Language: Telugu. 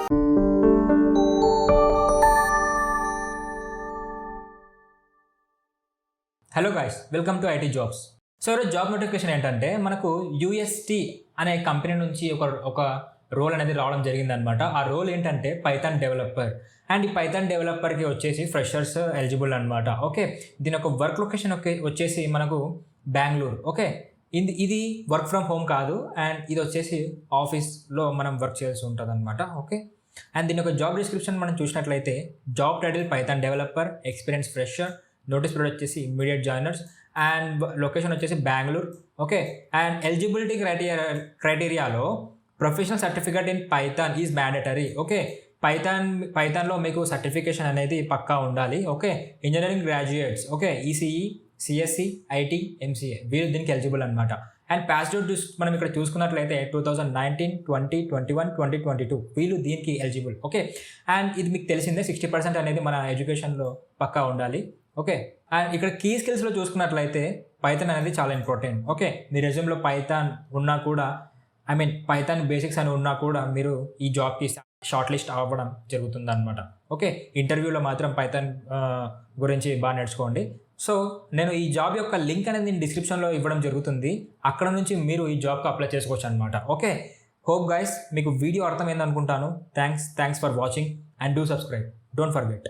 Hello guys, welcome to IT jobs. So ఈరోజు జాబ్ నోటిఫికేషన్ ఏంటంటే మనకు యూఎస్టీ అనే కంపెనీ నుంచి ఒక రోల్ అనేది రావడం జరిగిందనమాట. ఆ రోల్ ఏంటంటే పైథాన్ డెవలపర్. అండ్ ఈ పైథాన్ డెవలపర్కి వచ్చేసి ఫ్రెషర్స్ ఎలిజిబుల్ అనమాట. ఓకే, దీని ఒక వర్క్ లొకేషన్ వచ్చేసి మనకు బెంగళూరు. ఓకే, ఇది వర్క్ ఫ్రమ్ హోమ్ కాదు, అండ్ ఇది వచ్చేసి ఆఫీస్లో మనం వర్క్ చేయాల్సి ఉంటుంది అనమాట. ఓకే, అండ్ దీని ఒక జాబ్ డిస్క్రిప్షన్ మనం చూసినట్లయితే job title Python developer, experience fresher, notice period వచ్చేసి ఇమ్మీడియట్ జాయినర్స్, అండ్ లొకేషన్ వచ్చేసి బెంగళూరు. ఓకే, అండ్ ఎలిజిబిలిటీ క్రైటీరియాలో professional certificate in Python is mandatory. Okay, పైథాన్లో మీకు సర్టిఫికేషన్ అనేది పక్కా ఉండాలి. Okay, engineering graduates, okay, ECE, CSC, IT, MCA వీళ్ళు దీనికి ఎలిజిబుల్ అనమాట. అండ్ పాస్డ్ అవుట్ మనం ఇక్కడ చూసుకున్నట్లయితే 2019, 20, 21, 2022 వీళ్ళు దీనికి ఎలిజిబుల్. ఓకే, అండ్ ఇది మీకు తెలిసిందే 60% అనేది మన ఎడ్యుకేషన్లో పక్కా ఉండాలి. ఓకే, అండ్ ఇక్కడ కీ స్కిల్స్లో చూసుకున్నట్లయితే పైథాన్ అనేది చాలా ఇంపార్టెంట్. ఓకే, మీ రెజ్యూమ్లో పైథాన్ ఉన్నా కూడా, పైథాన్ బేసిక్స్ అని ఉన్నా కూడా మీరు ఈ జాబ్కి షార్ట్ లిస్ట్ అవ్వడం జరుగుతుంది అనమాట. ఓకే, ఇంటర్వ్యూలో మాత్రం పైథాన్ గురించి బాగా నేర్చుకోండి. సో నేను ఈ జాబ్ యొక్క లింక్ అనేది నేను డిస్క్రిప్షన్లో ఇవ్వడం జరుగుతుంది. అక్కడ నుంచి మీరు ఈ జాబ్కి అప్లై చేసుకోవచ్చు అనమాట. ఓకే, హోప్ గైస్ మీకు వీడియో అర్థమైంది అనుకుంటాను. Thanks for watching and do subscribe, don't forget.